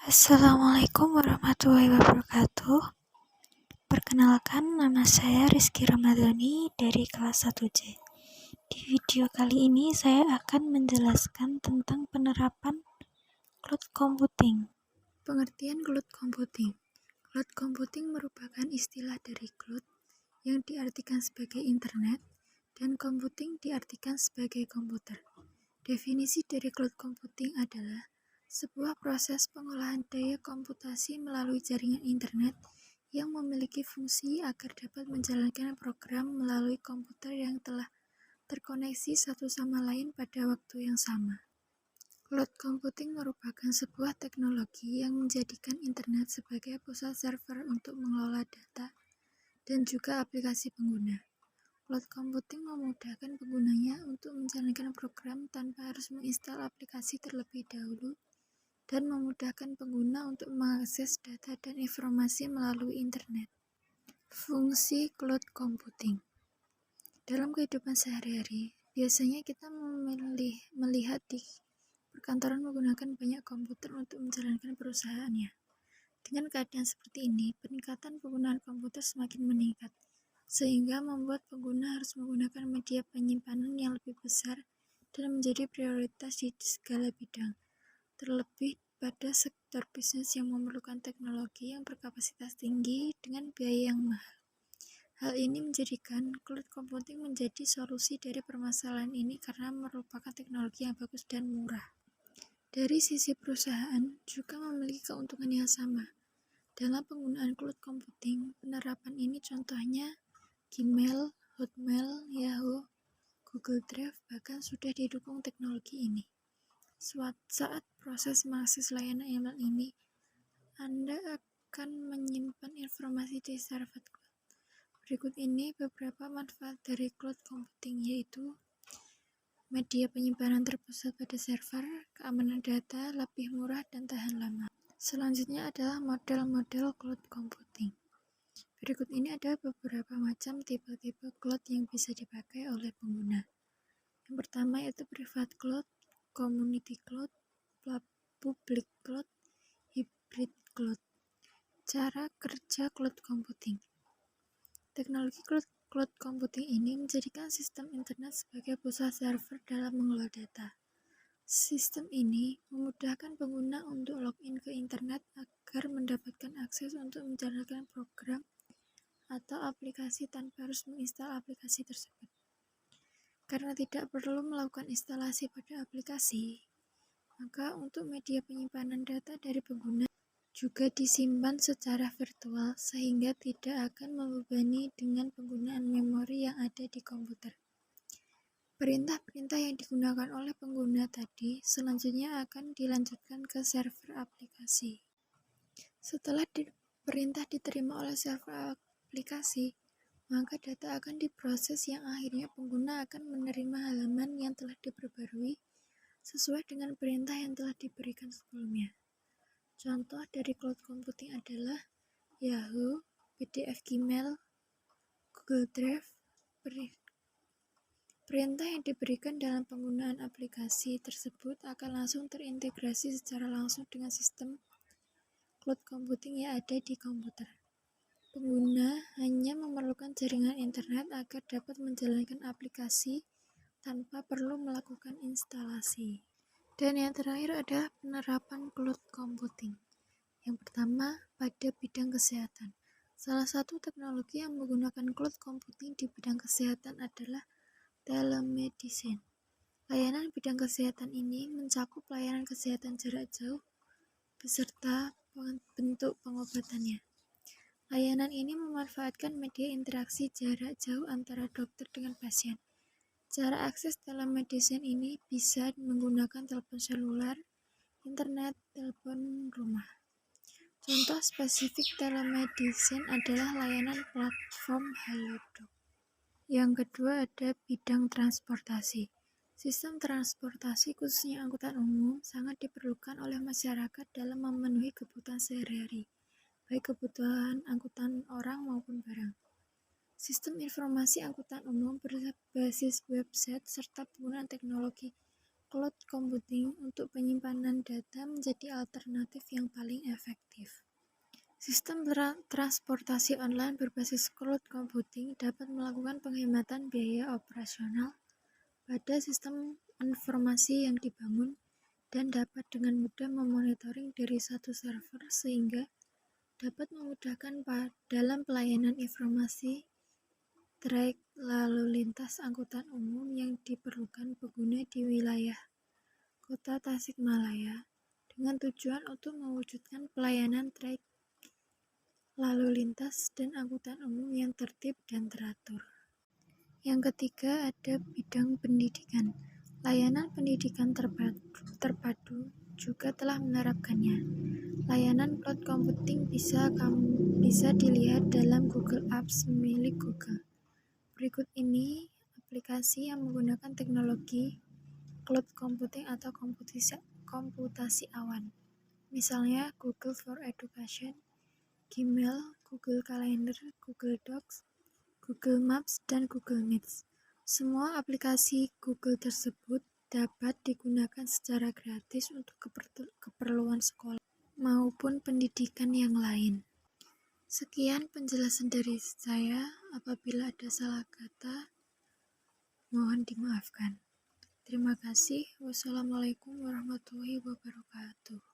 Assalamualaikum warahmatullahi wabarakatuh. Perkenalkan, nama saya Rizky Ramadhani dari kelas 1C. Di video kali ini saya akan menjelaskan tentang penerapan cloud computing. Pengertian cloud computing. Cloud computing merupakan istilah dari cloud yang diartikan sebagai internet dan computing diartikan sebagai komputer. Definisi dari cloud computing adalah sebuah proses pengolahan daya komputasi melalui jaringan internet yang memiliki fungsi agar dapat menjalankan program melalui komputer yang telah terkoneksi satu sama lain pada waktu yang sama. Cloud computing merupakan sebuah teknologi yang menjadikan internet sebagai pusat server untuk mengelola data dan juga aplikasi pengguna. Cloud computing memudahkan penggunanya untuk menjalankan program tanpa harus menginstal aplikasi terlebih dahulu dan memudahkan pengguna untuk mengakses data dan informasi melalui internet. Fungsi cloud computing. Dalam kehidupan sehari-hari, biasanya kita melihat di perkantoran menggunakan banyak komputer untuk menjalankan perusahaannya. Dengan keadaan seperti ini, peningkatan penggunaan komputer semakin meningkat, sehingga membuat pengguna harus menggunakan media penyimpanan yang lebih besar dan menjadi prioritas di segala bidang, terlebih pada sektor bisnis yang memerlukan teknologi yang berkapasitas tinggi dengan biaya yang mahal. Hal ini menjadikan cloud computing menjadi solusi dari permasalahan ini karena merupakan teknologi yang bagus dan murah. Dari sisi perusahaan juga memiliki keuntungan yang sama. Dalam penggunaan cloud computing, penerapan ini contohnya Gmail, Hotmail, Yahoo, Google Drive bahkan sudah didukung teknologi ini. Saat proses mengakses layanan email ini, Anda akan menyimpan informasi di server cloud. Berikut ini beberapa manfaat dari cloud computing, yaitu media penyimpanan terpusat pada server, keamanan data, lebih murah dan tahan lama. Selanjutnya adalah model-model cloud computing. Berikut ini ada beberapa macam tipe-tipe cloud yang bisa dipakai oleh pengguna. Yang pertama yaitu private cloud, community cloud, public cloud, hybrid cloud. Cara kerja cloud computing. Teknologi cloud computing ini menjadikan sistem internet sebagai pusat server dalam mengelola data. Sistem ini memudahkan pengguna untuk login ke internet agar mendapatkan akses untuk menjalankan program atau aplikasi tanpa harus menginstal aplikasi tersebut. Karena tidak perlu melakukan instalasi pada aplikasi, maka untuk media penyimpanan data dari pengguna juga disimpan secara virtual sehingga tidak akan membebani dengan penggunaan memori yang ada di komputer. Perintah-perintah yang digunakan oleh pengguna tadi selanjutnya akan dilanjutkan ke server aplikasi. Setelah perintah diterima oleh server aplikasi, maka data akan diproses yang akhirnya pengguna akan menerima halaman yang telah diperbarui sesuai dengan perintah yang telah diberikan sebelumnya. Contoh dari cloud computing adalah Yahoo, PDF Gmail, Google Drive. Perintah yang diberikan dalam penggunaan aplikasi tersebut akan langsung terintegrasi secara langsung dengan sistem cloud computing yang ada di komputer. Pengguna hanya memerlukan jaringan internet agar dapat menjalankan aplikasi tanpa perlu melakukan instalasi. Dan yang terakhir adalah penerapan cloud computing. Yang pertama, pada bidang kesehatan. Salah satu teknologi yang menggunakan cloud computing di bidang kesehatan adalah telemedicine. Layanan bidang kesehatan ini mencakup layanan kesehatan jarak jauh beserta bentuk pengobatannya. Layanan ini memanfaatkan media interaksi jarak jauh antara dokter dengan pasien. Cara akses telemedicine ini bisa menggunakan telepon seluler, internet, telepon rumah. Contoh spesifik telemedicine adalah layanan platform Halodoc. Yang kedua ada bidang transportasi. Sistem transportasi khususnya angkutan umum sangat diperlukan oleh masyarakat dalam memenuhi kebutuhan sehari-hari, baik kebutuhan angkutan orang maupun barang. Sistem informasi angkutan umum berbasis website serta penggunaan teknologi cloud computing untuk penyimpanan data menjadi alternatif yang paling efektif. Sistem transportasi online berbasis cloud computing dapat melakukan penghematan biaya operasional pada sistem informasi yang dibangun dan dapat dengan mudah memonitoring dari satu server sehingga dapat memudahkan dalam pelayanan informasi track lalu lintas angkutan umum yang diperlukan pengguna di wilayah Kota Tasikmalaya dengan tujuan untuk mewujudkan pelayanan track lalu lintas dan angkutan umum yang tertib dan teratur. Yang ketiga ada bidang pendidikan. Layanan pendidikan terpadu juga telah menerapkannya. Layanan cloud computing bisa dilihat dalam Google Apps milik Google. Berikut ini aplikasi yang menggunakan teknologi cloud computing atau komputasi awan. Misalnya Google for Education, Gmail, Google Calendar, Google Docs, Google Maps, dan Google Meets. Semua aplikasi Google tersebut dapat digunakan secara gratis untuk keperluan sekolah maupun pendidikan yang lain. Sekian penjelasan dari saya. Apabila ada salah kata, mohon dimaafkan. Terima kasih. Wassalamualaikum warahmatullahi wabarakatuh.